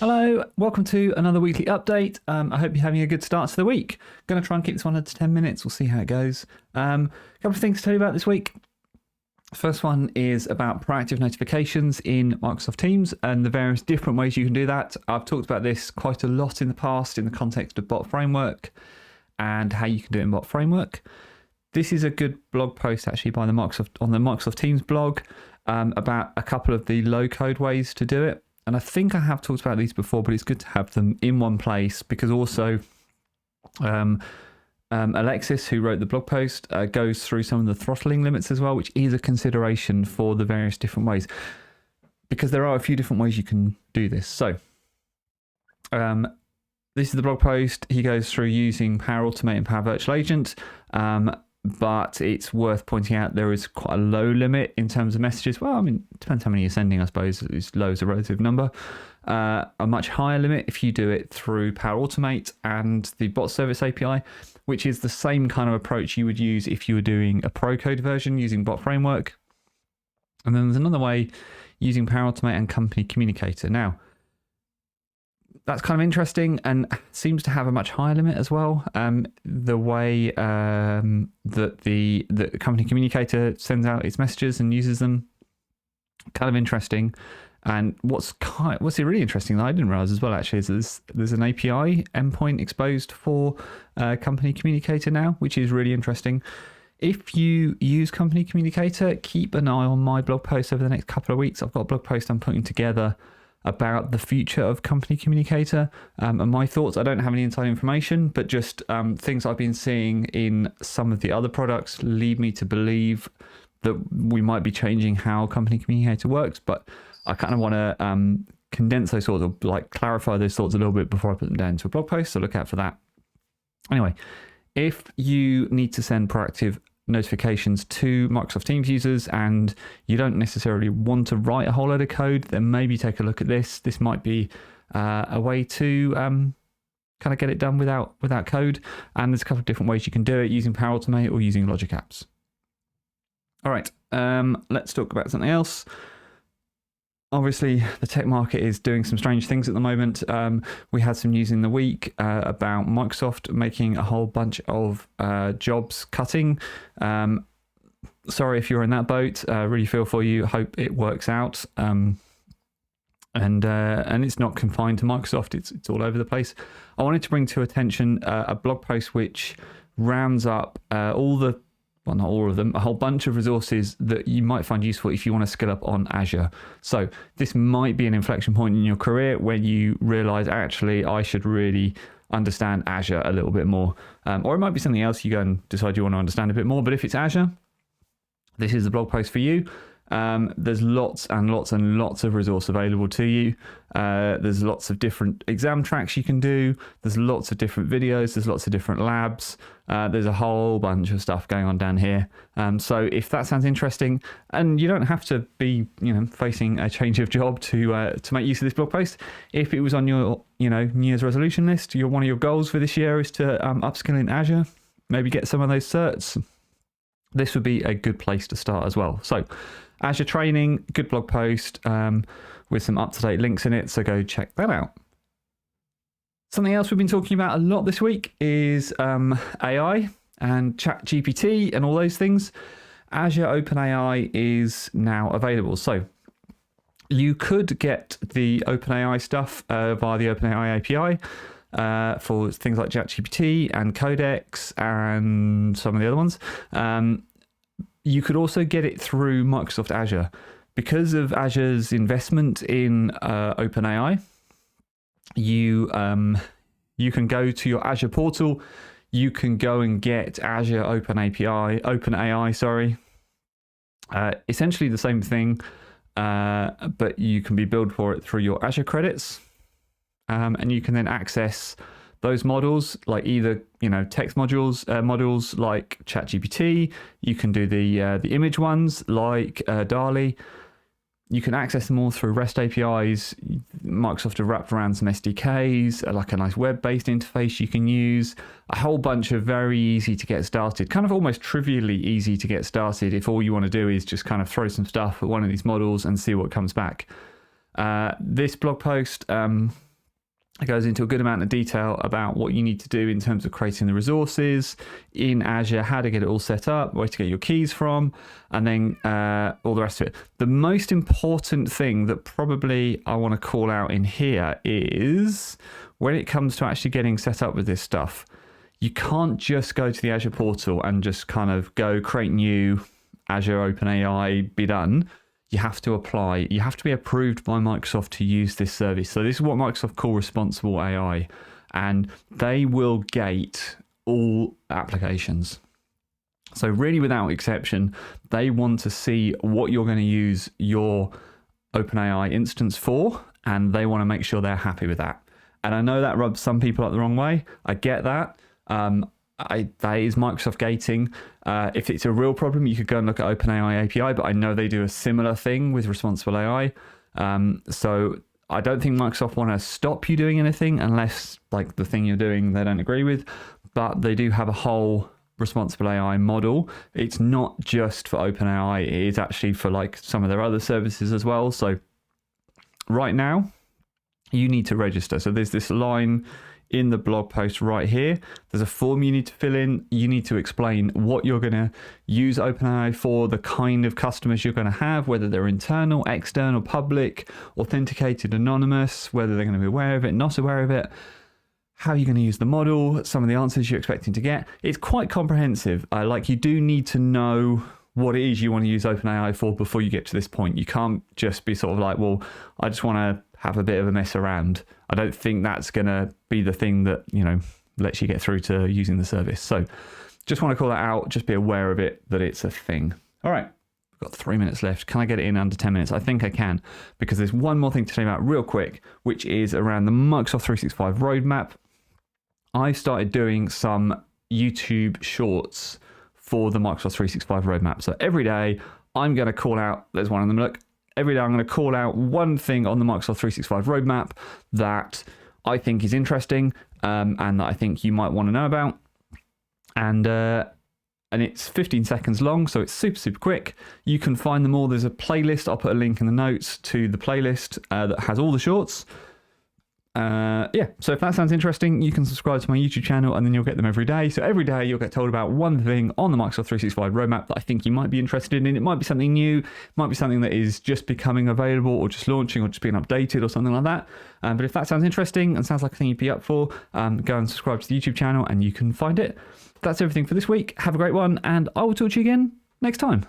Hello, welcome to another weekly update. I hope you're having a good start to the week. Going to try and keep this one to 10 minutes. We'll see how it goes. A couple of things to tell you about this week. First one is about proactive notifications in Microsoft Teams and the various different ways you can do that. I've talked about this quite a lot in the past in the context of Bot Framework and how you can do it in Bot Framework. This is a good blog post actually by the Microsoft Teams blog about a couple of the low-code ways to do it. And I think I have talked about these before, but it's good to have them in one place because also Alexis, who wrote the blog post, goes through some of the throttling limits as well, which is a consideration for the various different ways because there are a few different ways you can do this. So this is the blog post. He goes through using Power Automate and Power Virtual Agent. But it's worth pointing out there is quite a low limit in terms of messages. Well, I mean, it depends how many you're sending, I suppose. It's low is a relative number. A much higher limit if you do it through Power Automate and the Bot Service API, which is the same kind of approach you would use if you were doing a pro code version using Bot Framework. And then there's another way using Power Automate and Company Communicator. Now, that's kind of interesting and seems to have a much higher limit as well. The way that the Company Communicator sends out its messages and uses them, kind of interesting. And what's really interesting that I didn't realize as well actually is there's an API endpoint exposed for Company Communicator now, which is really interesting. If you use Company Communicator, keep an eye on my blog post over the next couple of weeks. I've got a blog post I'm putting together about the future of Company Communicator and my thoughts. I don't have any inside information, but just things I've been seeing in some of the other products lead me to believe that we might be changing how Company Communicator works. But I kind of want to condense those thoughts or like clarify those thoughts a little bit before I put them down into a blog post. So look out for that. Anyway, if you need to send proactive notifications to Microsoft Teams users and you don't necessarily want to write a whole load of code, then maybe take a look at this. This might be a way to kind of get it done without code. And there's a couple of different ways you can do it using Power Automate or using Logic Apps. All right, let's talk about something else. Obviously, the tech market is doing some strange things at the moment. We had some news in the week about Microsoft making a whole bunch of jobs cutting. Sorry if you're in that boat. Really feel for you. Hope it works out. And it's not confined to Microsoft. It's all over the place. I wanted to bring to attention a blog post which rounds up not all of them, a whole bunch of resources that you might find useful if you want to skill up on Azure. So this might be an inflection point in your career when you realize, actually, I should really understand Azure a little bit more. Or it might be something else you go and decide you want to understand a bit more. But if it's Azure, this is the blog post for you. There's lots and lots and lots of resource available to you. There's lots of different exam tracks you can do. There's lots of different videos. There's lots of different labs. There's a whole bunch of stuff going on down here. So if that sounds interesting, and you don't have to be, facing a change of job to make use of this blog post. If it was on your, New Year's resolution list, one of your goals for this year is to upskill in Azure, maybe get some of those certs. This would be a good place to start as well. So Azure training, good blog post with some up-to-date links in it, so go check that out. Something else we've been talking about a lot this week is AI and ChatGPT and all those things. Azure OpenAI is now available. So you could get the OpenAI stuff via the OpenAI API for things like ChatGPT and Codex and some of the other ones. You could also get it through Microsoft Azure. Because of Azure's investment in OpenAI, you can go to your Azure portal. You can go and get Azure OpenAI, sorry. Essentially the same thing, but you can be billed for it through your Azure credits. And you can then access those models, like either text models like ChatGPT. You can do the image ones like DALL-E. You can access them all through REST APIs. Microsoft have wrapped around some SDKs, like a nice web-based interface you can use. A whole bunch of very easy to get started, kind of almost trivially easy to get started if all you want to do is just kind of throw some stuff at one of these models and see what comes back. This blog post It goes into a good amount of detail about what you need to do in terms of creating the resources in Azure, how to get it all set up, where to get your keys from, and then all the rest of it. The most important thing that probably I want to call out in here is when it comes to actually getting set up with this stuff, you can't just go to the Azure portal and just kind of go create new Azure OpenAI, be done. You have to apply, you have to be approved by Microsoft to use this service. So this is what Microsoft call responsible AI, and they will gate all applications. So really, without exception, they want to see what you're going to use your OpenAI instance for, and they want to make sure they're happy with that. And I know that rubs some people up the wrong way. I get that. That is Microsoft gating. If it's a real problem, you could go and look at OpenAI API, but I know they do a similar thing with responsible AI. So I don't think Microsoft want to stop you doing anything unless like the thing you're doing they don't agree with, but they do have a whole responsible AI model. It's not just for OpenAI, it is actually for like some of their other services as well. So right now, you need to register. So there's this line in the blog post right here. There's a form you need to fill in. You need to explain what you're going to use OpenAI for, the kind of customers you're going to have, whether they're internal, external, public, authenticated, anonymous, whether they're going to be aware of it, not aware of it, how you're going to use the model, some of the answers you're expecting to get. It's quite comprehensive. Like you do need to know what it is you want to use OpenAI for before you get to this point. You can't just be sort of like, well, I just want to have a bit of a mess around. I don't think that's going to be the thing that, you know, lets you get through to using the service. So just want to call that out. Just be aware of it, that it's a thing. All right. We've got 3 minutes left. Can I get it in under 10 minutes? I think I can, because there's one more thing to tell you about real quick, which is around the Microsoft 365 roadmap. I started doing some YouTube shorts for the Microsoft 365 roadmap. So every day I'm going to call out, there's one of them, look, every day I'm going to call out one thing on the Microsoft 365 roadmap that I think is interesting and that I think you might want to know about. And it's 15 seconds long, so it's super, super quick. You can find them all. There's a playlist. I'll put a link in the notes to the playlist that has all the shorts. So if that sounds interesting, you can subscribe to my YouTube channel and then you'll get them every day. So every day you'll get told about one thing on the Microsoft 365 roadmap that I think you might be interested in. It might be something new, it might be something that is just becoming available or just launching or just being updated or something like that. But if that sounds interesting and sounds like a thing you'd be up for, go and subscribe to the YouTube channel and you can find it. That's everything for this week. Have a great one and I will talk to you again next time.